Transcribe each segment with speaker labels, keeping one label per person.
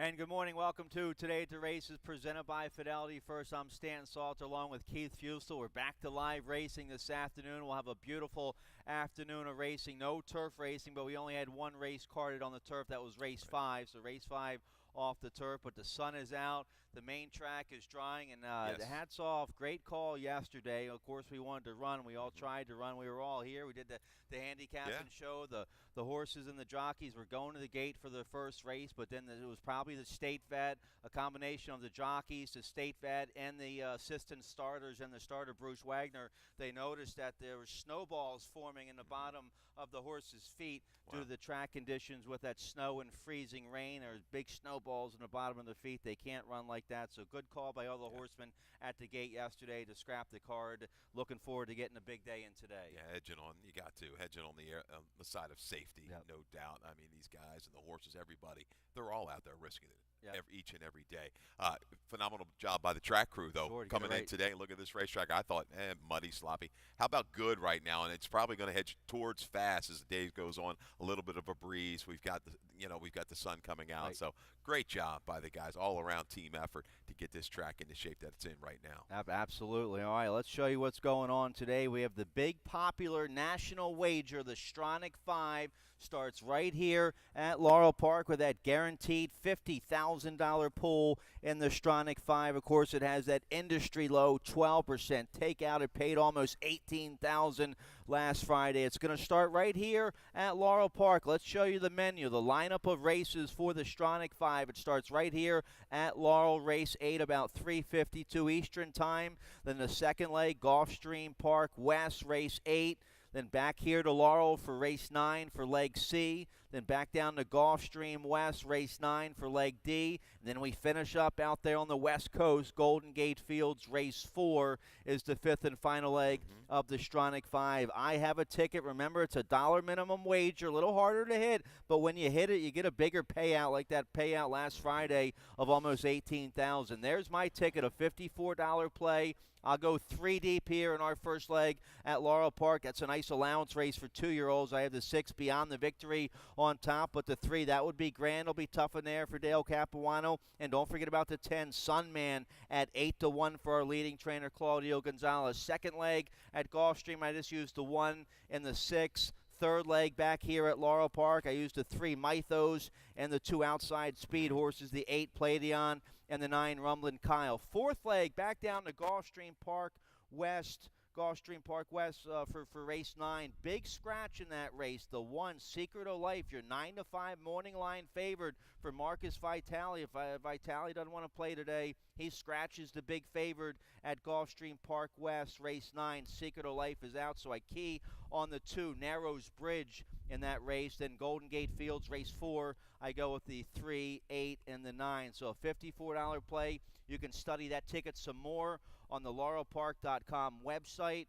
Speaker 1: And good morning. Welcome to Today at the Races presented by Fidelity First. I'm Stan Salter along with Keith Fusel. We're back to live racing this afternoon. We'll have a beautiful afternoon of racing. No turf racing, but we only had one race carded on the turf. That was race 5. So race 5 off the turf, but the sun is out. The main track is drying, and
Speaker 2: Yes.
Speaker 1: the hats off. Great call yesterday. Of course, we wanted to run. We all tried to run. We were all here. We did the handicapping show. The horses and the jockeys were going to the gate for the first race, but then it was probably the state vet, a combination of the jockeys, the state vet, and the assistant starters and the starter, Bruce Wagner. They noticed that there were snowballs forming in the bottom of the horses' feet due to the track conditions with that snow and freezing rain. There's big snowballs in the bottom of the feet. They can't run like that. So good call by all the horsemen at the gate yesterday to scrap the card. Looking forward to getting a big day in today.
Speaker 2: Yeah, hedging on. You got to hedging on the side of safety, no doubt. I mean, these guys and the horses, everybody, they're all out there risking it each and every day. Phenomenal job by the track crew, though, coming in today. Look at this racetrack. I thought, muddy, sloppy. How about good right now? And it's probably going to hedge towards fast as the day goes on. A little bit of a breeze. We've got the sun coming out. So great job by the guys. All around team effort to get this track into shape that it's in right now.
Speaker 1: Absolutely. All right, let's show you what's going on today. We have the big popular national wager, the Stronach 5, starts right here at Laurel Park with that guaranteed $50,000 pool in the Stronach 5. Of course, it has that industry low 12% takeout. It paid almost $18,000 last Friday. It's going to start right here at Laurel Park. Let's show you the menu, the lineup of races for the Stronach 5. It starts right here at Laurel, race 8, about 3:52 Eastern time. Then the second leg, Gulfstream Park West, race 8. Then back here to Laurel for race 9 for leg C. Then back down to Gulfstream West, race 9 for leg D. And then we finish up out there on the West Coast. Golden Gate Fields, race 4 is the 5th and final leg of the Stronach 5. I have a ticket. Remember, it's a $1 minimum wager, a little harder to hit. But when you hit it, you get a bigger payout like that payout last Friday of almost $18,000. There's my ticket, a $54 play. I'll go 3 deep here in our first leg at Laurel Park. That's a nice allowance race for 2-year-olds. I have the 6 Beyond the Victory on top, but the 3, that would be grand. It'll be tough in there for Dale Capuano. And don't forget about the 10, Sunman at 8-1 for our leading trainer, Claudio Gonzalez. Second leg at Gulfstream, I just used the 1 and the 6. Third leg back here at Laurel Park, I used the 3 Mythos and the 2 outside speed horses, the 8 Palladion and the 9 Rumblin' Kyle. Fourth leg back down to Gulfstream Park West for race 9. Big scratch in that race. The 1, Secret of Life, your 9-5 morning line favored for Marcus Vitale. If Vitale doesn't want to play today, he scratches the big favored at Gulfstream Park West. Race 9, Secret of Life is out, so I key on the 2, Narrows Bridge in that race. Then Golden Gate Fields, race 4, I go with the 3, 8, and the 9. So a $54 play. You can study that ticket some more on the laurelpark.com website.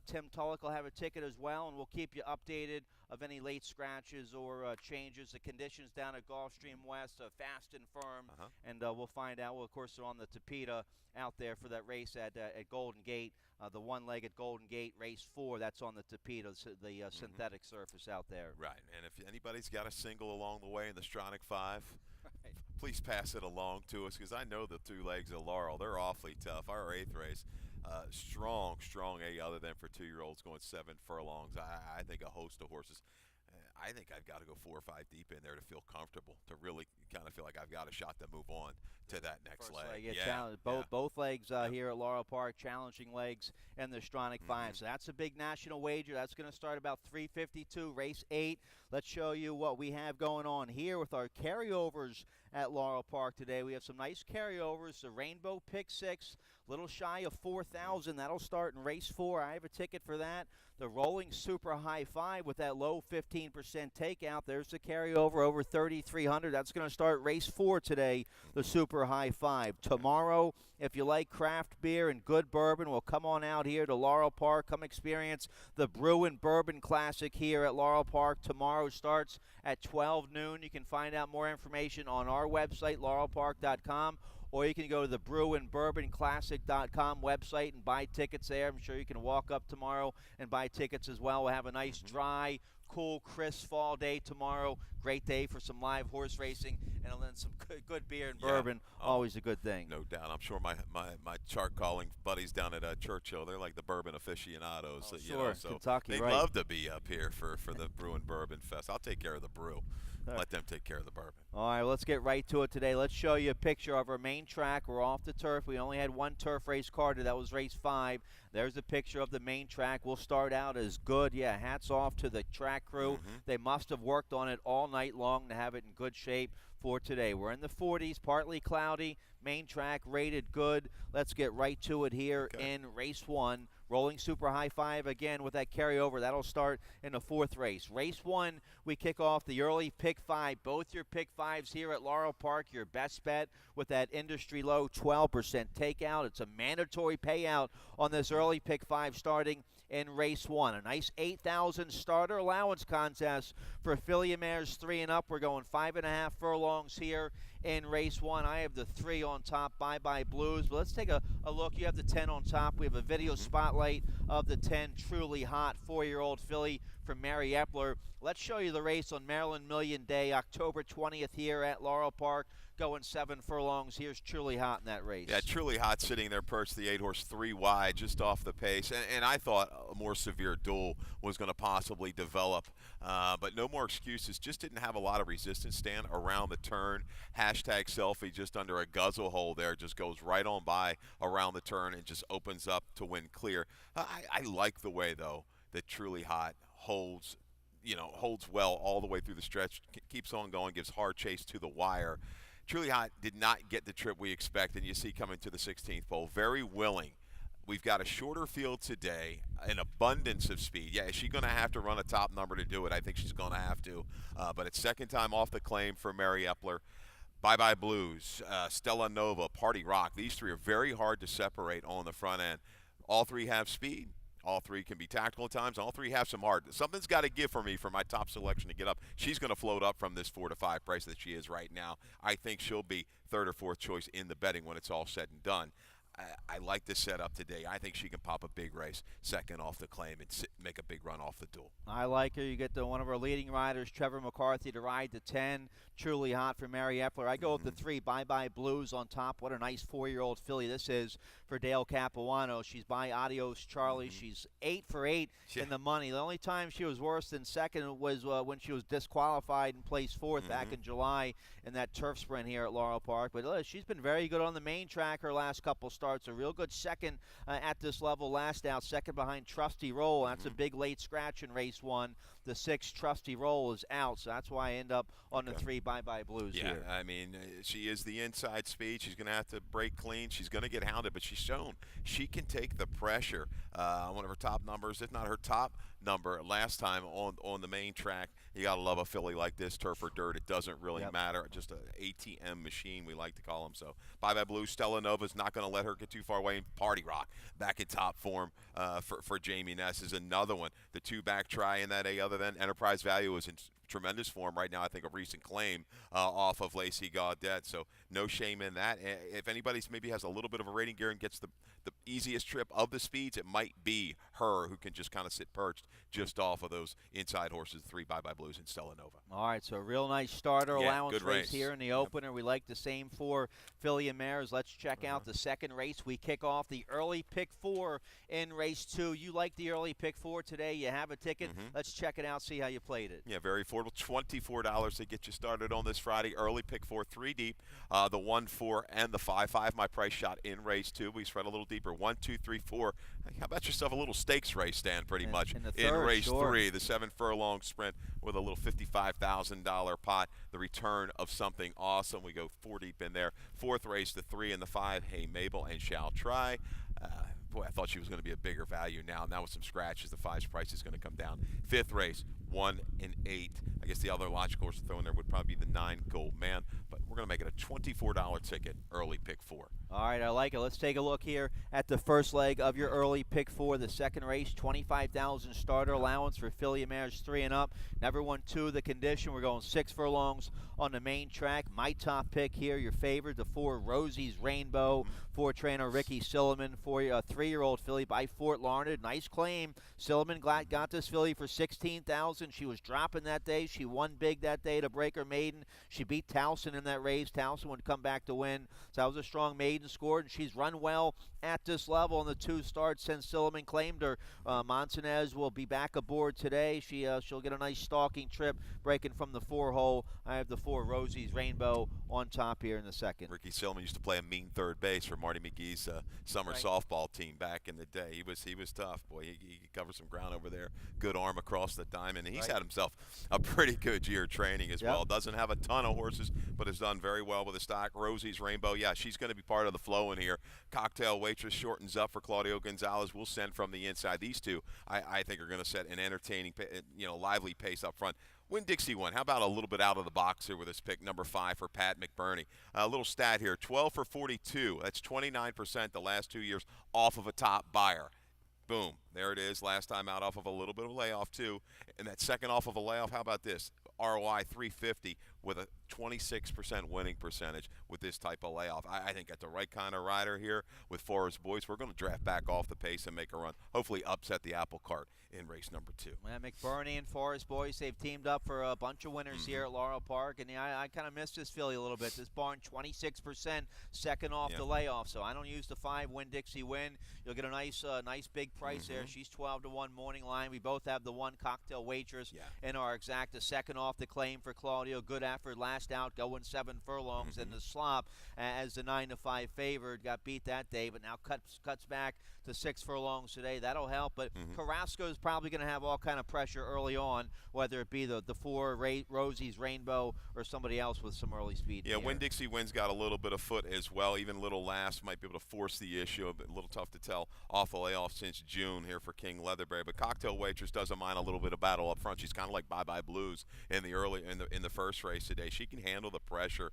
Speaker 1: Tim Tulloch will have a ticket as well, and we'll keep you updated of any late scratches or changes. The conditions down at Gulfstream West are fast and firm, and we'll find out. Well, of course, they're on the Tapeta out there for that race at Golden Gate. The one leg at Golden Gate, race 4, that's on the Tapeta, the synthetic surface out there.
Speaker 2: Right, and if anybody's got a single along the way in the Stronach 5, please pass it along to us, because I know the 2 legs of Laurel, they're awfully tough. Our 8th race, strong A, other than for 2-year-olds going 7 furlongs. I think a host of horses. I think I've got to go 4 or 5 deep in there to feel comfortable, to really kind of feel like I've got a shot to move on to that next leg.
Speaker 1: Both legs here at Laurel Park, challenging legs in the Stronach 5. So that's a big national wager. That's going to start about 3:52, race 8. Let's show you what we have going on here with our carryovers at Laurel Park today. We have some nice carryovers. The Rainbow Pick 6, little shy of 4,000. That'll start in race 4. I have a ticket for that. The Rolling Super High 5 with that low 15% takeout. There's the carryover over 3,300. That's going to start race 4 today, the Super High 5. Tomorrow, if you like craft beer and good bourbon, we'll come on out here to Laurel Park. Come experience the Brew and Bourbon Classic here at Laurel Park. Tomorrow starts at 12 noon. You can find out more information on our website, laurelpark.com, or you can go to the BrewandBourbonClassic.com website and buy tickets there. I'm sure you can walk up tomorrow and buy tickets as well. We'll have a nice, dry, cool, crisp fall day tomorrow. Great day for some live horse racing and then some good beer and bourbon. Always a good thing.
Speaker 2: No doubt. I'm sure my chart calling buddies down at Churchill, they're like the bourbon aficionados.
Speaker 1: Sure,
Speaker 2: so
Speaker 1: Kentucky,
Speaker 2: they'd
Speaker 1: right.
Speaker 2: love to be up here for the Brew and Bourbon Fest. I'll take care of the brew. Let them take care of the bourbon.
Speaker 1: All right, let's get right to it today. Let's show you a picture of our main track. We're off the turf. We only had one turf race carded. That was race 5. There's a picture of the main track. We'll start out as good. Yeah, hats off to the track crew. They must have worked on it all night long to have it in good shape for today. We're in the 40s, partly cloudy. Main track rated good. Let's get right to it here in race 1. Rolling Super High 5 again with that carryover. That'll start in the 4th race. Race 1, we kick off the early pick 5. Both your pick 5s here at Laurel Park. Your best bet with that industry low 12% takeout. It's a mandatory payout on this early pick 5 starting in race 1. A nice 8,000 starter allowance contest for filly mares 3 and up. We're going 5.5 furlongs here in race 1. I have the 3 on top, Bye Bye Blues. But let's take a look. You have the 10 on top. We have a video spotlight of the 10, Truly Hot, 4-year-old filly from Mary Epler. Let's show you the race on Maryland Million Day, October 20th here at Laurel Park. Going 7 furlongs. Here's Truly Hot in that race.
Speaker 2: Yeah, Truly Hot sitting there perched, the 8-horse 3 wide, just off the pace. And I thought a more severe duel was going to possibly develop. But no more excuses. Just didn't have a lot of resistance stand around the turn. Hashtag selfie just under a guzzle hole there. Just goes right on by around the turn and just opens up to win clear. I like the way, though, that Truly Hot holds well all the way through the stretch. Keeps on going, gives hard chase to the wire. Truly Hot did not get the trip we expected. You see coming to the 16th pole, very willing. We've got a shorter field today, an abundance of speed. Yeah, is she going to have to run a top number to do it? I think she's going to have to. But it's second time off the claim for Mary Epler. Bye Bye Blues, Stella Nova, Party Rock. These 3 are very hard to separate on the front end. All 3 have speed. All 3 can be tactical at times. All 3 have some heart. Something's got to give for me for my top selection to get up. She's going to float up from this 4 to 5 price that she is right now. I think she'll be 3rd or 4th choice in the betting when it's all said and done. I like this setup today. I think she can pop a big race second off the claim and make a big run off the duel.
Speaker 1: I like her. You get one of our leading riders, Trevor McCarthy, to ride the 10. Truly Hot for Mary Epler. I go with the 3, Bye Bye Blues on top. What a nice 4-year-old filly this is for Dale Capuano. She's by Adios Charlie. She's 8 for 8 in the money. The only time she was worse than second was when she was disqualified and placed 4th back in July in that turf sprint here at Laurel Park. But she's been very good on the main track her last couple starts. A real good second at this level last out. Second behind Trusty Roll. That's a big late scratch in race 1. The 6, Trusty Roll, is out, so that's why I end up on the 3, Bye Bye Blues here.
Speaker 2: Yeah, I mean, she is the inside speed. She's going to have to break clean. She's going to get hounded, but she's shown she can take the pressure. One of her top numbers, if not her top number last time on the main track. You got to love a filly like this, turf or dirt. It doesn't really matter. Just an ATM machine, we like to call them. So, Bye Bye Blue, Stella Nova's not going to let her get too far away. And Party Rock, back in top form for Jamie Ness, is another one. The 2-back try in that A, other than Enterprise Value, is in tremendous form right now. I think a recent claim off of Lacey Gaudette, so no shame in that. If anybody maybe has a little bit of a rating gear and gets the easiest trip of the speeds, it might be her who can just kind of sit perched just off of those inside horses, 3 Bye Bye Blues and Stella Nova.
Speaker 1: All right, so a real nice starter allowance race here in the opener. We like the same for filly and mares. Let's check out the second race. We kick off the early pick 4 in race 2. You like the early pick 4 today. You have a ticket. Let's check it out, see how you played it.
Speaker 2: Yeah, very affordable. $24 to get you started on this Friday. Early pick 4, 3 deep. The 1, 4, and the 5. 5, my price shot in race 2. We spread a little deeper. 1, 2, 3, 4. How about yourself a little stakes race, Stan, pretty much. In race 3, the 7 furlong sprint with a little $55,000 pot. The return of something awesome. We go 4 deep in there. 4th race, the 3 and the 5. Hey, Mabel and Shall Try. Boy, I thought she was going to be a bigger value now. Now with some scratches, the 5's price is going to come down. 5th race, 1 and 8. I guess the other logical horse to throw in there would probably be the 9 Gold Man. But we're going to make it a $24 ticket, early pick 4.
Speaker 1: All right, I like it. Let's take a look here at the first leg of your early pick four, the second race. 25,000 starter allowance for filly mares 3 and up. Never won 2 of the condition. We're going 6 furlongs on the main track. My top pick here, your favorite, the 4 Rosie's Rainbow. 4 trainer Ricky Silliman for a 3-year-old filly by Fort Larned. Nice claim. Silliman got this filly for 16,000. She was dropping that day. She won big that day to break her maiden. She beat Towson in that race. Towson would come back to win. So that was a strong maiden scored, and she's run well at this level in the 2 starts since Silliman claimed her. Montanez will be back aboard today. She'll get a nice stalking trip breaking from the 4-hole. I have the 4 Rosie's Rainbow on top here in the second.
Speaker 2: Ricky Silliman used to play a mean third base for Marty McGee's summer softball team back in the day. He was tough. Boy, he covered some ground over there. Good arm across the diamond. And he's had himself a pretty good year training as well. Doesn't have a ton of horses, but has done very well with the stock. Rosie's Rainbow, yeah, she's going to be part of the flow in here. Cocktail Waitress shortens up for Claudio Gonzalez. We'll send from the inside. These two, I think, are going to set an entertaining, lively pace up front. Winn-Dixie won. How about a little bit out of the box here with this pick, number 5 for Pat McBurney. A little stat here, 12 for 42. That's 29% the last 2 years off of a top buyer. Boom. There it is. Last time out off of a little bit of a layoff, too. And that second off of a layoff, how about this? ROI 350 with a 26% winning percentage with this type of layoff. I think that's the right kind of rider here with Forrest Boyce. We're going to draft back off the pace and make a run. Hopefully upset the apple cart in race number 2.
Speaker 1: Yeah, McBurney and Forrest Boyce, they've teamed up for a bunch of winners here at Laurel Park. And I kind of missed this filly a little bit. This barn, 26% second off the layoff. So I don't use the 5 Winn-Dixie win. You'll get a nice big price there. She's 12-1 morning line. We both have the 1 Cocktail Waitress in our exact. The second off the claim for Claudio. Good effort. Last out, going 7 furlongs. And the slop as the 9-5 favored. Got beat that day, but now cuts back to 6 furlongs today. That'll help. But Carrasco's probably going to have all kind of pressure early on, whether it be the 4 Rosie's Rainbow or somebody else with some early speed.
Speaker 2: Yeah, Winn-Dixie Wynn's got a little bit of foot as well. Even Little Last might be able to force the issue. A little tough to tell off the layoff since June here for King Leatherberry. But Cocktail Waitress doesn't mind a little bit of battle up front. She's kind of like Bye Bye Blues in the first race today. She can handle the pressure.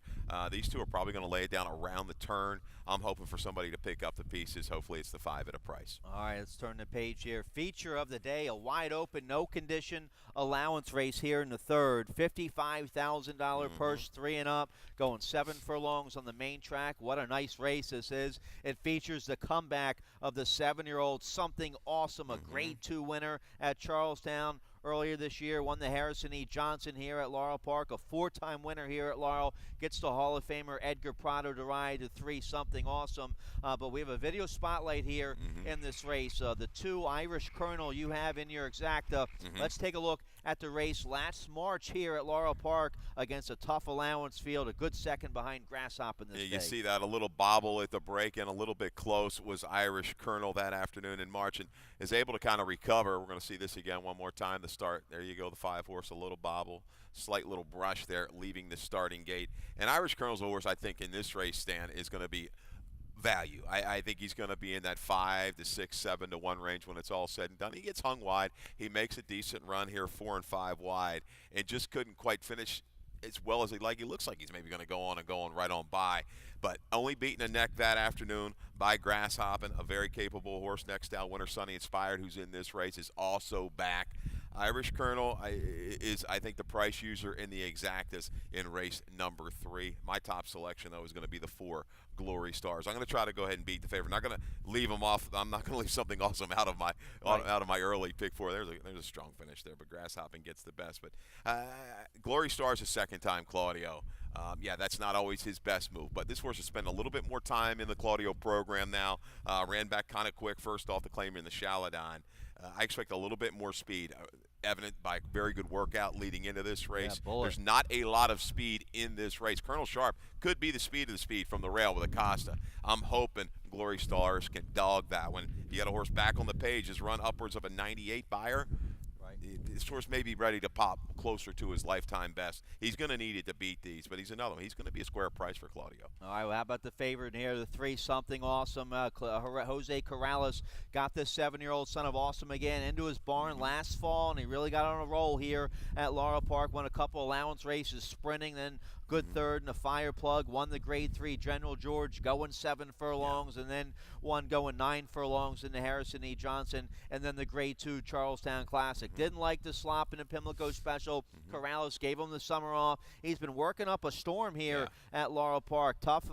Speaker 2: These two are probably going to lay it down around the turn. I'm hoping for somebody to pick up the pieces. Hopefully it's the 5 at a price.
Speaker 1: All right, let's turn the page here. Feature of the day, a wide open, no condition allowance race here in the third. $55,000 purse, 3 and up, going 7 furlongs on the main track. What a nice race this is. It features the comeback of the 7-year-old Something Awesome, a Grade 2 winner at Charlestown earlier this year, won the Harrison E. Johnson here at Laurel Park, a 4-time winner here at Laurel, gets the Hall of Famer Edgar Prado to ride the 3 Something Awesome. But we have a video spotlight here in this race. The 2 Irish Colonel you have in your exacta. Let's take a look at the race last March here at Laurel Park against a tough allowance field. A good second behind Grasshopper in this day.
Speaker 2: You see that, a little bobble at the break and a little bit close was Irish Colonel that afternoon in March and is able to kind of recover. We're going to see this again one more time. The start, there you go, the 5-horse, a little bobble, slight little brush there leaving the starting gate. And Irish Colonel's a horse I think in this race, Stan, is going to be value. I think he's going to be in that 5 to 6, 7 to 1 range when it's all said and done. He gets hung wide. He makes a decent run here, 4 and 5 wide, and just couldn't quite finish as well as he'd like. He looks like he's maybe going to go on and going right on by, but only beaten a neck that afternoon by Grasshopper, a very capable horse. Next out, Winter Sunny Inspired, who's in this race, is also back. Irish Colonel is, I think, the price user in the exactas in race number 3. My top selection, though, is going to be the 4 Glory Stars. I'm going to try to go ahead and beat the favorite. I'm not going to leave them off. I'm not going to leave Something Awesome out of my early pick 4. There's a strong finish there, but Grasshopper gets the best. But Glory Stars is second time Claudio. Yeah, that's not always his best move, but this horse has spent a little bit more time in the Claudio program now. Ran back kind of quick first off the claim in the Shaladon. I expect a little bit more speed, evident by very good workout leading into this race. There's not a lot of speed in this race. Colonel Sharp could be the speed of the speed from the rail with Acosta. I'm hoping Glory Stars can dog that one. You got a horse back on the page, has run upwards of a 98 buyer. This horse may be ready to pop closer to his lifetime best. He's going to need it to beat these, but he's another one. He's going to be a square price for Claudio.
Speaker 1: All right, well, how about the favorite here, the 3 Something Awesome? Jose Corrales got this 7-year-old son of Awesome again into his barn last fall, and he really got on a roll here at Laurel Park. Won a couple allowance races sprinting, then good third in the Fire Plug, won the Grade 3 General George going 7 furlongs, and then one going 9 furlongs in the Harrison E. Johnson, and then the Grade 2 Charlestown Classic. Didn't like the slop in the Pimlico Special. Corrales gave him the summer off. He's been working up a storm here at Laurel Park. Tough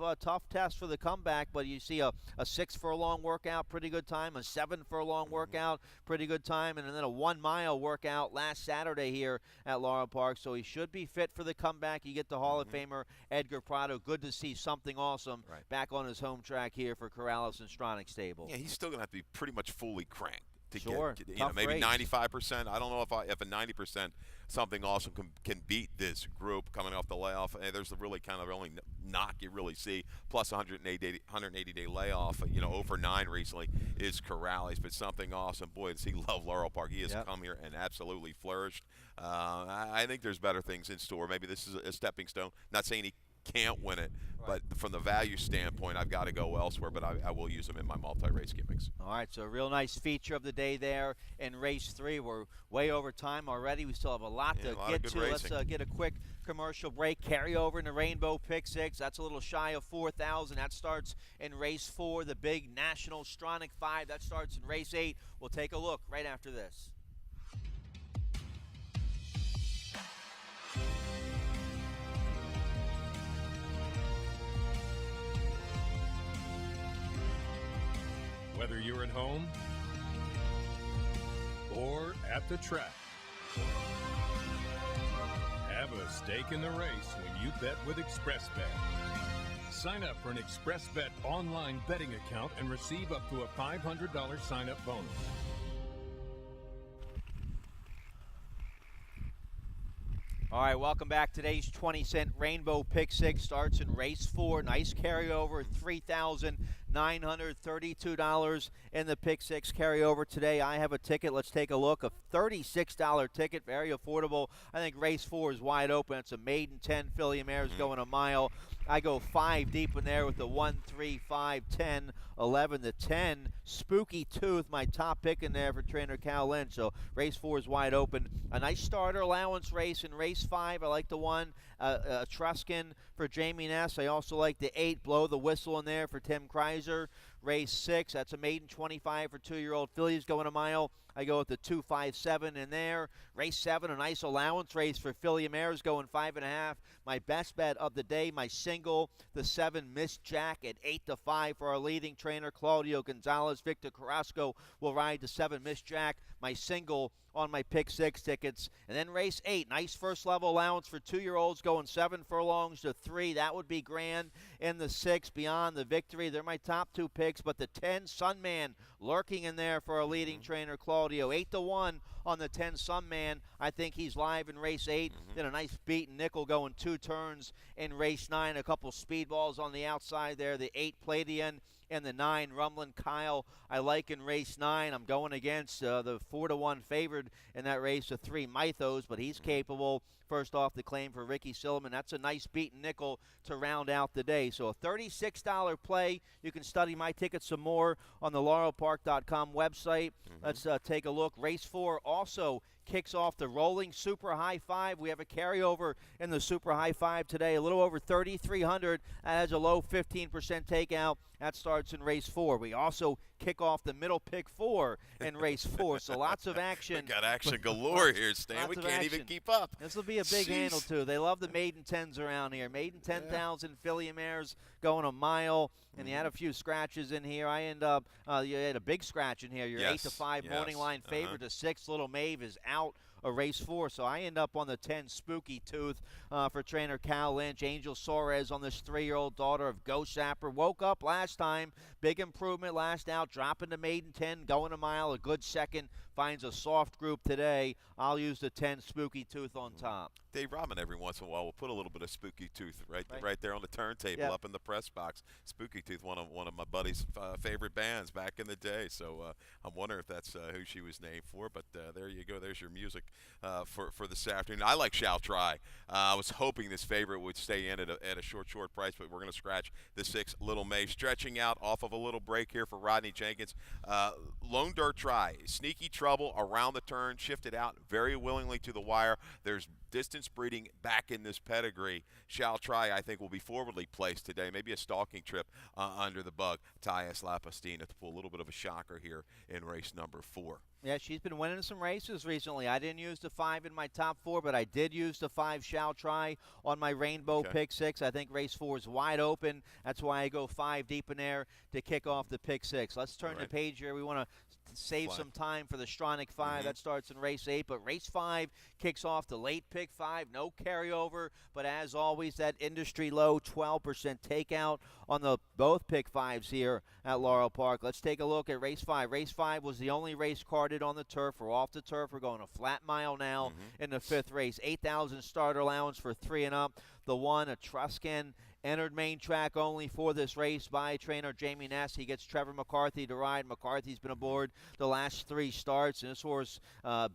Speaker 1: test for the comeback, but you see a 6 furlong workout, pretty good time, a 7 furlong workout, pretty good time, and then a 1 mile workout last Saturday here at Laurel Park. So he should be fit for the comeback. You get the Hall of Famer Edgar Prado. Good to see something awesome back on his home track here for Corrales and Stronach Stable.
Speaker 2: Yeah, he's still going to have to be pretty much fully cranked to
Speaker 1: get,
Speaker 2: maybe 95%. I don't know if a 90% something awesome can beat this group coming off the layoff. There's the really kind of only knock you really see, plus 180-day layoff, over 9 recently is Corrales, but something awesome. Boy, does he love Laurel Park. He has come here and absolutely flourished. I think there's better things in store. Maybe this is a stepping stone. Not saying he can't win it, but from the value standpoint, I've got to go elsewhere, but I will use them in my multi-race gimmicks.
Speaker 1: All right, so a real nice feature of the day there in race 3. We're way over time already. We still have a lot to get to.
Speaker 2: Racing.
Speaker 1: Let's get a quick commercial break. Carry over in the Rainbow Pick 6. That's a little shy of 4,000. That starts in race 4. The big National Stronach 5. That starts in race 8. We'll take a look right after this.
Speaker 3: Whether you're at home or at the track, have a stake in the race when you bet with ExpressBet. Sign up for an ExpressBet online betting account and receive up to a $500 sign-up bonus.
Speaker 1: All right, welcome back. Today's 20-cent Rainbow Pick 6 starts in race 4. Nice carryover, $3,932 in the Pick 6 carryover today. I have a ticket. Let's take a look. A $36 ticket, very affordable. I think race 4 is wide open. It's a maiden 10 filly mares going a mile. I go 5 deep in there with the 1, 3, 5, 10, 11, the 10. Spooky Tooth, my top pick in there for trainer Cal Lynch. So race 4 is wide open. A nice starter allowance race in race 5. I like the 1, Truskin for Jamie Ness. I also like the 8, Blow the Whistle in there for Tim Kreiser. Race 6, that's a maiden 25 for 2-year-old fillies going a mile. I go with the 257 in there. Race 7, a nice allowance race for filly mares going 5.5. My best bet of the day, my single, the 7 Miss Jack at 8-5 for our leading trainer Claudio Gonzalez. Victor Carrasco will ride the 7 Miss Jack. My single on my Pick 6 tickets. And then race 8, nice first level allowance for 2-year-olds going 7 furlongs to 3. That would be grand. In the 6, Beyond the Victory. They're my top 2 picks, but the 10 Sunman lurking in there for our leading trainer Claudio. 8-1 on the 10 Sunman. I think he's live in race 8. Then a nice beaten nickel going 2 turns in race 9. A couple speedballs on the outside there. The 8 Palladian and the 9 Rumblin' Kyle I like in race 9. I'm going against the 4-1 favored in that race, the 3 Mythos, but he's capable. First off, the claim for Ricky Silliman. That's a nice beaten nickel to round out the day. So a $36 play. You can study my tickets some more on the laurelpark.com website. Let's take a look. Race 4 also kicks off the rolling Super High 5. We have a carryover in the Super High 5 today, a little over 3,300. That has a low 15% takeout. That starts in race 4. We also kick off the middle pick 4 in race 4. So lots of action.
Speaker 2: We got action galore here, Stan. We can't even keep up.
Speaker 1: This will be a big handle, too. They love the maiden 10s around here. Maiden 10,000 filly mares going a mile. And you had a few scratches in here. I end up, you had a big scratch in here. Your 8-5 morning line favorite. The 6 Little Maeve is out of race 4. So I end up on the 10 Spooky Tooth for trainer Cal Lynch. Angel Soares on this 3-year-old daughter of Ghost Sapper. Woke up last time. Big improvement last out. Dropping to maiden 10, going a mile. A good second. Finds a soft group today. I'll use the 10 Spooky Tooth on top.
Speaker 2: Dave Robin every once in a while will put a little bit of Spooky Tooth right there on the turntable up in the press box. Spooky Tooth, one of my buddy's favorite bands back in the day. So I'm wondering if that's who she was named for. But there you go. There's your music for this afternoon. I like Shall Try. I was hoping this favorite would stay in at a short price, but we're going to scratch the 6 Little May. Stretching out off of a little break here for Rodney Jenkins. Lone Dirt Try. Sneaky trouble around the turn, shifted out very willingly to the wire. There's distance breeding back in this pedigree. Shall Try, I think, will be forwardly placed today. Maybe a stalking trip under the bug. Tyas Lapastina to pull a little bit of a shocker here in race number 4.
Speaker 1: Yeah, she's been winning some races recently. I didn't use the 5 in my top 4, but I did use the 5 Shall Try on my Rainbow Pick 6. I think race 4 is wide open. That's why I go 5 deep in there to kick off the Pick 6. Let's turn the page here. We want to save some time for the Stronach 5. That starts in race 8, but race 5 kicks off the late Pick 5. No carryover, but as always, that industry low 12% takeout on the both Pick 5s here at Laurel Park. Let's take a look at race 5. Race 5 was the only race carded on the turf. We're off the turf. We're going a flat mile now in the 5th race. 8,000 starter allowance for 3 and up. The 1, Etruscan, entered main track only for this race by trainer Jamie Ness. He gets Trevor McCarthy to ride. McCarthy's been aboard the last 3 starts, and this horse,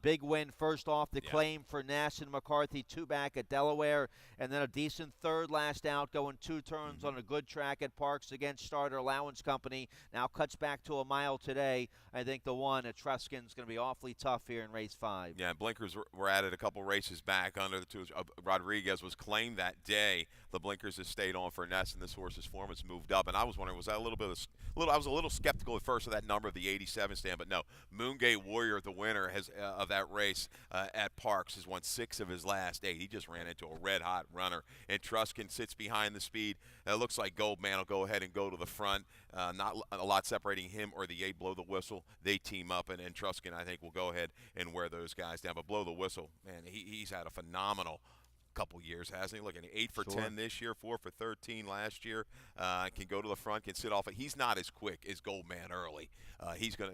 Speaker 1: big win first off the claim for Ness and McCarthy, 2 back at Delaware, and then a decent 3rd last out, going 2 turns on a good track at Parks against Starter Allowance Company. Now cuts back to a mile today. I think the 1, Etruscan's going to be awfully tough here in race 5.
Speaker 2: Yeah, blinkers were added a couple races back under the 2. Rodriguez was claimed that day. The blinkers have stayed on for Ness, and this horse's form has moved up. And I was wondering, was that a little bit of I was a little skeptical at first of that number of the 87 stand, but no. Moongate Warrior, the winner of that race at Parks, has won 6 of his last 8. He just ran into a red-hot runner. And Truscan sits behind the speed. It looks like Goldman will go ahead and go to the front. Not a lot separating him or the 8. Blow the Whistle. They team up, and Truscan, I think, will go ahead and wear those guys down. But Blow the Whistle, man, he's had a phenomenal couple years, hasn't he? Looking 8 for 10 this year, 4 for 13 last year. Can go to the front, can sit off it. He's not as quick as Goldman early.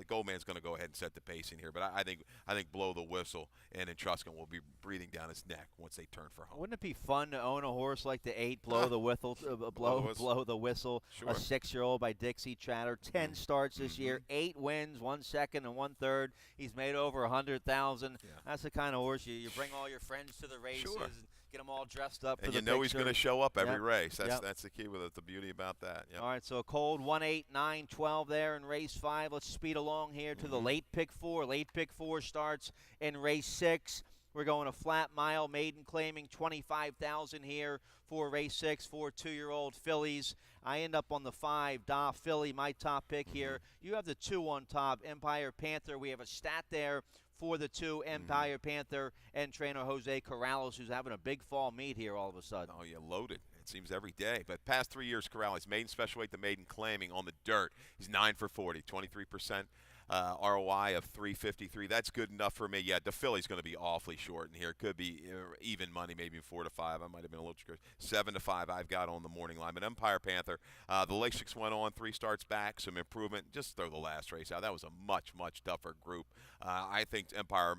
Speaker 2: Goldman's gonna go ahead and set the pace in here. But I think Blow the Whistle and Etruscan will be breathing down his neck once they turn for home.
Speaker 1: Wouldn't it be fun to own a horse like the 8, Blow the Whistle, blow the Whistle,
Speaker 2: sure.
Speaker 1: A 6-year-old by Dixie Chatter, 10 starts this year, 8 wins, 1 second and 1 third. He's made over 100,000. Yeah. That's the kind of horse you bring all your friends to the races. Sure. And get them all dressed up for the
Speaker 2: picture. And he's going to show up every race.
Speaker 1: That's
Speaker 2: the key with it, the beauty about that. Yep.
Speaker 1: All right, so a cold 1-8, 9-12 there in race 5. Let's speed along here to the late Pick 4. Late Pick 4 starts in race 6. We're going a flat mile, maiden claiming 25,000 here for race 6 for 2-year-old fillies. I end up on the 5, Da Philly, my top pick here. You have the 2 on top, Empire Panther. We have a stat there for the 2, Empire Panther, and trainer Jose Corrales, who's having a big fall meet here all of a sudden.
Speaker 2: Oh, yeah, loaded. It seems every day. But past 3 years, Corrales, maiden special weight, the maiden claiming on the dirt. He's 9 for 40, 23%. ROI of 353. That's good enough for me. Yeah, the Philly's going to be awfully short in here. Could be even money, maybe 4 to 5. I might have been a little scared. 7 to 5 I've got on the morning line. But Empire Panther, the Lasix went on 3 starts back, some improvement. Just throw the last race out. That was a much, much tougher group. I think Empire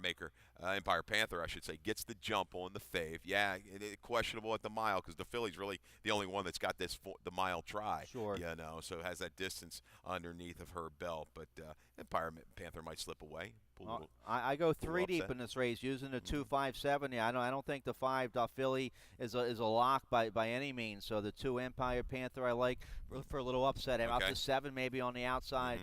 Speaker 2: Panther, I should say, gets the jump on the fave. Yeah, questionable at the mile because the Philly's really the only one that's got the mile try.
Speaker 1: Sure.
Speaker 2: You know, so has that distance underneath of her belt. But Empire Panther might slip away.
Speaker 1: I go 3 deep in this race using the 2-5-7. Yeah, I don't think the 5 Da Philly is a lock by any means. So the 2 Empire Panther I like for a little upset. Out the 7 maybe on the outside.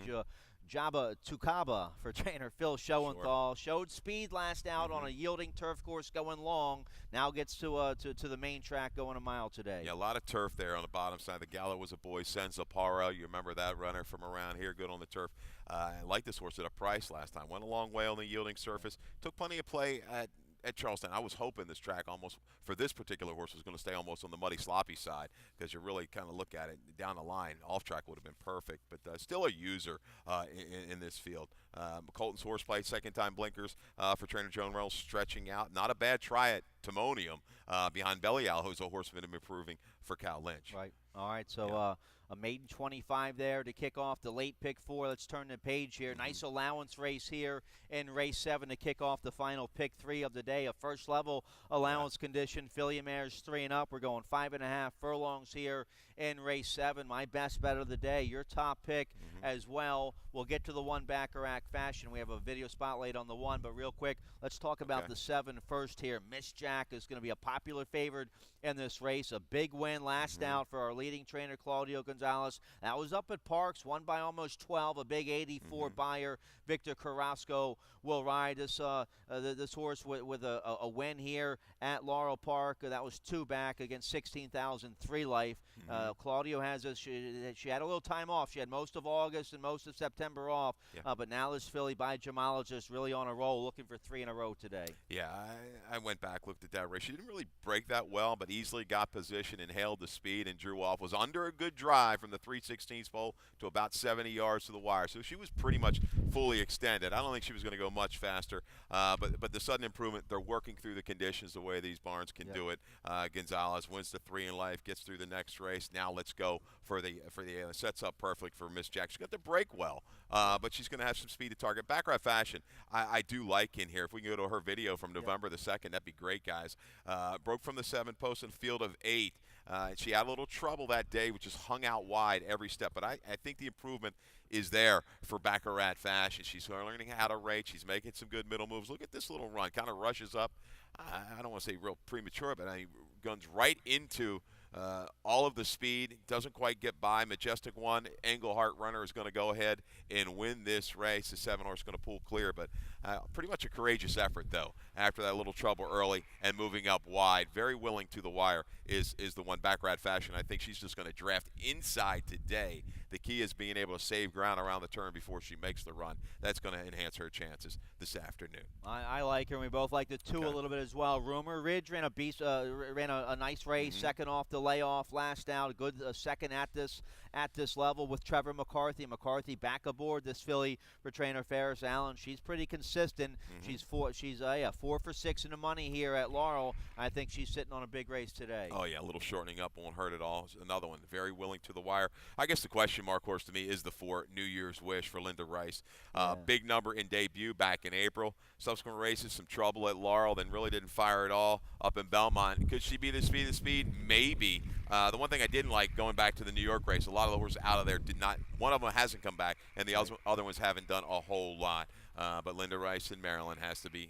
Speaker 1: Jabba Tukaba for trainer Phil Schoenthal. Showed speed last out on a yielding turf course going long. Now gets to the main track going a mile today.
Speaker 2: Yeah, a lot of turf there on the bottom side. The Gallo was a boy. Senza Para, you remember that runner from around here, good on the turf. I like this horse at a price last time. Went a long way on the yielding surface. Took plenty of play at Charleston. I was hoping this track almost for this particular horse was going to stay almost on the muddy, sloppy side because you really kind of look at it down the line. Off track would have been perfect, but still a user in this field. Colton's horseplay, second time blinkers for trainer Joan Reynolds, stretching out. Not a bad try at Timonium behind Belial, who's a horseman improving for Cal Lynch.
Speaker 1: Right. All right. So A maiden 25 there to kick off the late pick 4. Let's turn the page here. Nice allowance race here in race 7 to kick off the final pick 3 of the day. A first level allowance condition. Filly mares 3 and up. We're going 5.5 furlongs here in race 7. My best bet of the day. Your top pick as well. We'll get to the 1 Baccarat Fashion. We have a video spotlight on the 1, but real quick, let's talk about the 7 first here. Miss Jack is going to be a popular favorite in this race. A big win last out for our leading trainer, Claudio Gonzalez. That was up at Parks, won by almost 12. A big 84 buyer, Victor Carrasco, will ride this this horse with a win here at Laurel Park. That was 2 back against 16,000 3 life. Claudio has us. She had a little time off. She had most of August and most of September off. But now this filly by Jamalogist really on a roll, looking for 3 in a row today.
Speaker 2: Yeah, I went back, looked at that race. She didn't really break that well, but easily got position and held the speed and drew off. Was under a good drive from the 3/16 pole to about 70 yards to the wire. So she was pretty much fully extended. I don't think she was going to go much faster, but the sudden improvement, they're working through the conditions the way these barns can do it. Gonzalez wins the 3 in life, gets through the next race. Now let's go for the sets up perfect for Miss Jack. She's got to break well, but she's going to have some speed to target. Baccarat Fashion, I do like in here. If we can go to her video from November the 2nd, that'd be great, guys. Broke from the 7 post in field of 8. She had a little trouble that day, which is hung out wide every step. But I think the improvement is there for Baccarat Fashion. She's learning how to rate. She's making some good middle moves. Look at this little run. Kind of rushes up. I don't want to say real premature, but guns right into all of the speed. Doesn't quite get by. Majestic 1, Englehart runner is going to go ahead and win this race. The 7 horse is going to pull clear, but pretty much a courageous effort, though, after that little trouble early and moving up wide. Very willing to the wire is the 1 Baccarat Fashion. I think she's just going to draft inside today. The key is being able to save ground around the turn before she makes the run. That's going to enhance her chances this afternoon.
Speaker 1: I like her, and we both like the 2 a little bit as well. Rumor Ridge ran a nice race, second off the layoff, last out. A good second at this level with Trevor McCarthy. McCarthy back aboard this filly for trainer Ferris Allen. She's pretty consistent. She's 4 for 6 in the money here at Laurel. I think she's sitting on a big race today.
Speaker 2: Oh yeah, a little shortening up won't hurt at all. Another one very willing to the wire. I guess the question mark horse to me is the 4 New Year's Wish for Linda Rice. Big number in debut back in April. Subsequent races, some trouble at Laurel, then really didn't fire at all up in Belmont. Could she be the speed? Maybe. The one thing I didn't like going back to the New York race, a lot of the horses out of there did not. One of them hasn't come back, and the other ones haven't done a whole lot. But Linda Rice in Maryland has to be,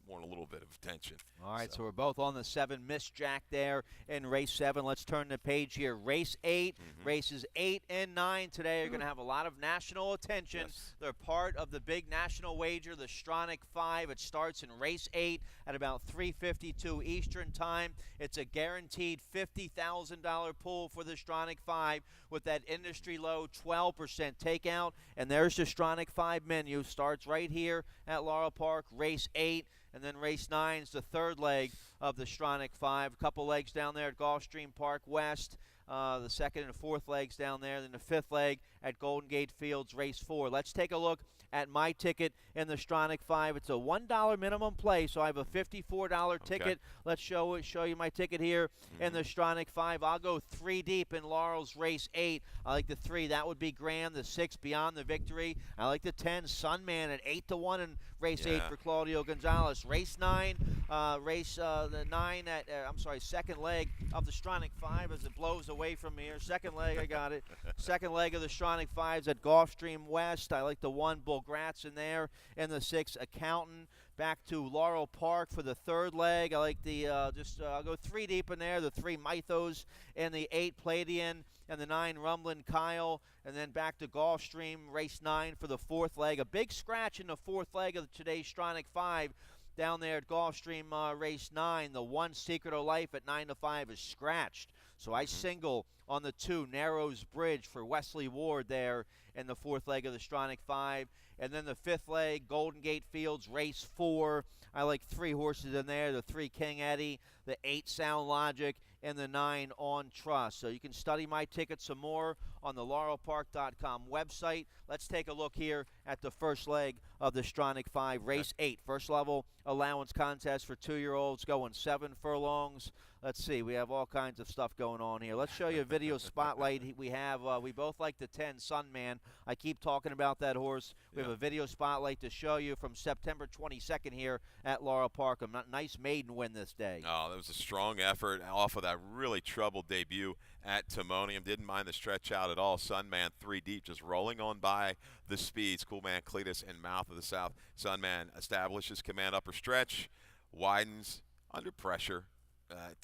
Speaker 2: want a little bit of attention.
Speaker 1: All right, so we're both on the 7 Miss Jack there in race 7. Let's turn the page here. Race 8, races 8 and 9 today are going to have a lot of national attention. They're part of the big national wager, the Stronach 5. It starts in race 8 at about 3:52 Eastern time. It's a guaranteed $50,000 pool for the Stronach 5 with that industry low 12% takeout. And there's the Stronach 5 menu. Starts right here at Laurel Park, race 8. And then race 9 is the 3rd leg of the Stronach 5. A couple legs down there at Gulfstream Park West. The 2nd and 4th legs down there. Then the 5th leg at Golden Gate Fields, race 4. Let's take a look at my ticket in the Stronach 5. It's a $1 minimum play, so I have a $54 ticket. Let's show you my ticket here in the Stronach 5. I'll go 3 deep in Laurel's race 8. I like the 3. That would be grand. The 6, Beyond the Victory. I like the 10, Sunman at 8-1 in race 8 for Claudio Gonzalez. Race 9, the 9 at, 2nd leg of the Stronach 5 as it blows away from me here. 2nd leg, I got it. 2nd leg of the Stronach 5s at Gulfstream West. I like the 1, Bullgratz in there. And the 6, Accountant. Back to Laurel Park for the 3rd leg. I like the, I'll go 3 deep in there. The 3, Mythos, and the 8, Palladian, and the 9, Rumblin' Kyle. And then back to Gulfstream, race 9 for the 4th leg. A big scratch in the 4th leg of today's Stronach 5 down there at Gulfstream, race 9. The 1, Secret of Life at 9-5 is scratched. So I single on the 2, Narrows Bridge for Wesley Ward there in the 4th leg of the Stronach 5. And then the 5th leg, Golden Gate Fields, race 4. I like 3 horses in there. The 3, King Eddie, the 8, Sound Logic, and the 9, On Trust. So you can study my ticket some more on the laurelpark.com website. Let's take a look here at the first leg of the Stronach 5, Race 8. First level allowance contest for 2-year-olds going 7 furlongs. Let's see, we have all kinds of stuff going on here. Let's show you a video spotlight. We have, we both like the 10 Sunman. I keep talking about that horse. We have a video spotlight to show you from September 22nd here at Laurel Park. A nice maiden win this day.
Speaker 2: Oh, that was a strong effort off of that really troubled debut at Timonium. Didn't mind the stretch out at all. Sunman 3 deep, just rolling on by the speeds. Cool Man Cletus and Mouth of the South. Sunman establishes command upper stretch, widens under pressure.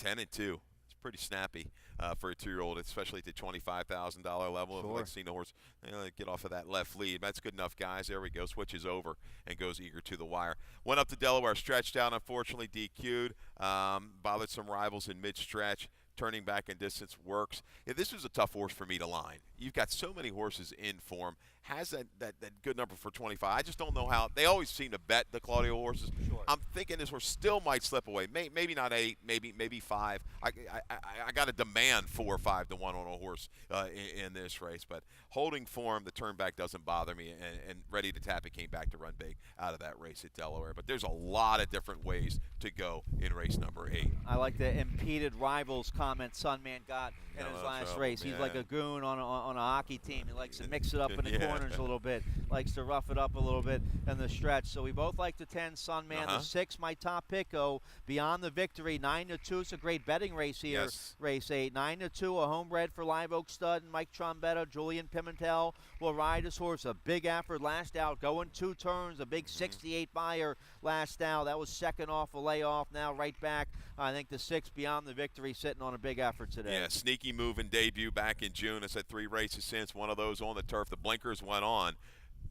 Speaker 2: 10-2. It's pretty snappy for a 2-year-old, especially at the $25,000 level.
Speaker 1: Sure.
Speaker 2: I've like seen the horse get off of that left lead. That's good enough, guys. There we go. Switches over and goes eager to the wire. Went up to Delaware, stretched out, unfortunately DQ'd. Bothered some rivals in mid-stretch. Turning back in distance works. Yeah, this was a tough horse for me to line. You've got so many horses in form. Has that good number for 25. I just don't know how. They always seem to bet the Claudio horses.
Speaker 1: Sure.
Speaker 2: I'm thinking this horse still might slip away. Maybe not 8, maybe 5. I got to demand 4 or 5 to 1 on a horse in this race. But holding form, the turn back doesn't bother me. And Ready to Tap It came back to run big out of that race at Delaware. But there's a lot of different ways to go in race number 8.
Speaker 1: I like the impeded rivals comment Sunman got in his last race. He's like a goon on a hockey team. He likes to mix it up in the corners a little bit, likes to rough it up a little bit in the stretch. So we both like the 10 Sunman. The 6, my top pick, Beyond the Victory, 9-2. It's a great betting race here.
Speaker 2: Yes.
Speaker 1: Race 8, 9-2, a homebred for Live Oak Stud and Mike Trombetta. Julian Pimentel will ride his horse. A big effort last out, going 2 turns. A big 68 buyer last out. That was second off a layoff. Now right back. I think the 6, Beyond the Victory, sitting on a big effort today.
Speaker 2: Yeah, sneaky move and debut back in June. It's had 3 races since. One of those on the turf. The blinkers went on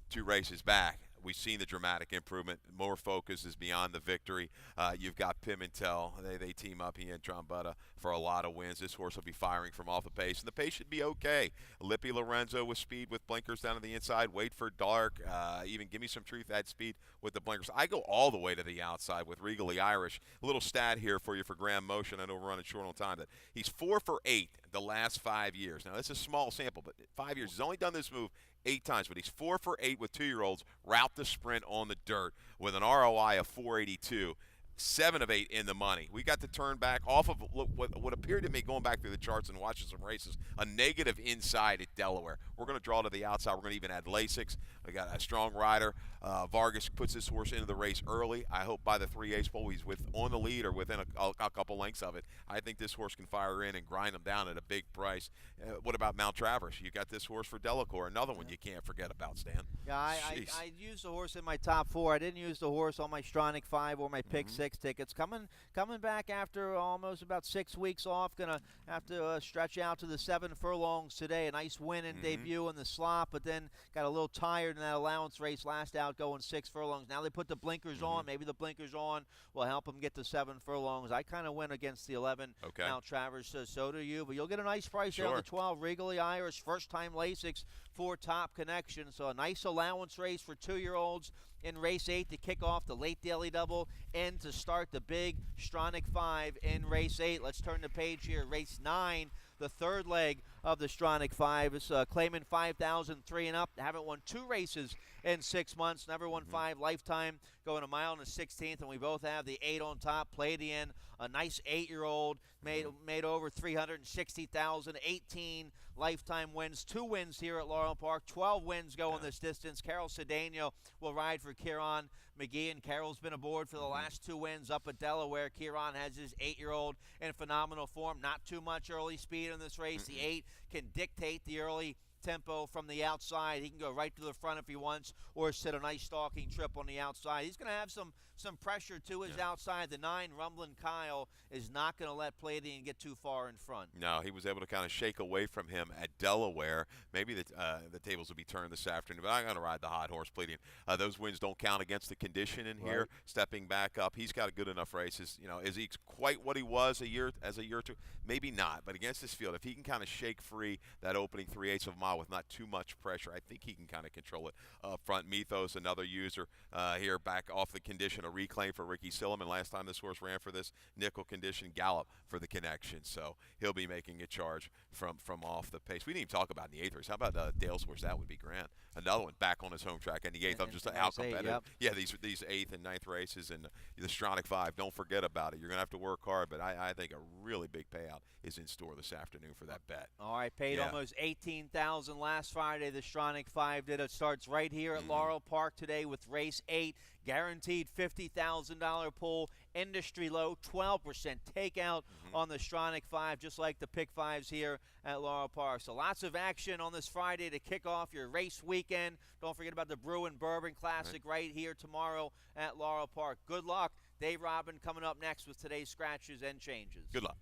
Speaker 2: 2 races back. We've seen the dramatic improvement. More focus is Beyond the Victory. You've got Pimentel. They team up, he and Trombetta, for a lot of wins. This horse will be firing from off the pace, and the pace should be okay. Lippi Lorenzo with speed with blinkers down to the inside. Wait for Dark. Even Give Me Some Truth at speed with the blinkers. I go all the way to the outside with Regally Irish. A little stat here for you for Graham Motion. I know we're running short on time. That he's 4 for 8 the last 5 years. Now, this is a small sample, but 5 years. He's only done this move 8 times, but he's 4 for 8 with 2-year-olds. Route the sprint on the dirt with an ROI of 482. 7 of 8 in the money. We got to turn back off of what appeared to me, going back through the charts and watching some races, a negative inside at Delaware. We're going to draw to the outside. We're going to even add Lasix. We got a strong rider. Vargas puts this horse into the race early. I hope by the 3/8 pole he's on the lead or within a couple lengths of it. I think this horse can fire in and grind him down at a big price. What about Mount Traverse? You got this horse for Delacour, another one you can't forget about, Stan.
Speaker 1: Yeah, I used the horse in my top 4. I didn't use the horse on my Stronach 5 or my pick 6 tickets. Coming back after almost about 6 weeks off. Gonna have to stretch out to the 7 furlongs today. A nice win and debut in the slot, but then got a little tired in that allowance race last out, going 6 furlongs. Now they put the blinkers on. Maybe the blinkers on will help them get to 7 furlongs. I kind of went against the 11 Mount Traverse. So do you, but you'll get a nice price there on the 12 Regally Irish, first time Lasix for Top Connection. So a nice allowance race for 2-year-olds in race 8 to kick off the late daily double and to start the big Stronach 5 in race 8. Let's turn the page here. Race 9, the third leg of the Stronach 5. It's claiming 5,003 and up. Haven't won 2 races in 6 months. Never won 5 lifetime. Going a mile in the 16th, and we both have the 8 on top. Played in a nice 8-year-old. Made over 360,000. 18 lifetime wins. 2 wins here at Laurel Park. 12 wins going this distance. Carol Cedeno will ride for Kieran McGee, and Carol's been aboard for the last 2 wins up at Delaware. Kieran has his 8-year-old in phenomenal form. Not too much early speed in this race. The 8 can dictate the early tempo from the outside. He can go right to the front if he wants, or sit a nice stalking trip on the outside. He's going to have some pressure to his outside. The 9, Rumblin' Kyle, is not going to let Palladian get too far in front.
Speaker 2: No, he was able to kind of shake away from him at Delaware. Maybe the tables will be turned this afternoon, but I'm going to ride the hot horse, Palladian. Those wins don't count against the condition in here. Stepping back up, he's got a good enough races. You know, is he quite what he was a year or two? Maybe not, but against this field, if he can kind of shake free that opening 3/8 of a mile, mile with not too much pressure. I think he can kind of control it up front. Mythos, another user here back off the condition, a reclaim for Ricky Silliman. Last time this horse ran for this nickel condition, Gallop for the connection. So he'll be making a charge from off the pace. We didn't even talk about in the 8th race. How about Dale's horse? That would be grand. Another one back on his home track in the 8th. I'm just out competitive. Yeah, these 8th and 9th races and the Stronach 5. Don't forget about it. You're going to have to work hard, but I think a really big payout is in store this afternoon for that bet.
Speaker 1: All right, paid almost $18,000 last Friday. The Stronach 5 did. It starts right here at Laurel Park today with race 8. Guaranteed $50,000 pull. Industry low, 12% takeout on the Stronach 5, just like the pick 5s here at Laurel Park. So lots of action on this Friday to kick off your race weekend. Don't forget about the Bruin Bourbon Classic right here tomorrow at Laurel Park. Good luck. Dave Robin coming up next with today's scratches and changes.
Speaker 2: Good luck.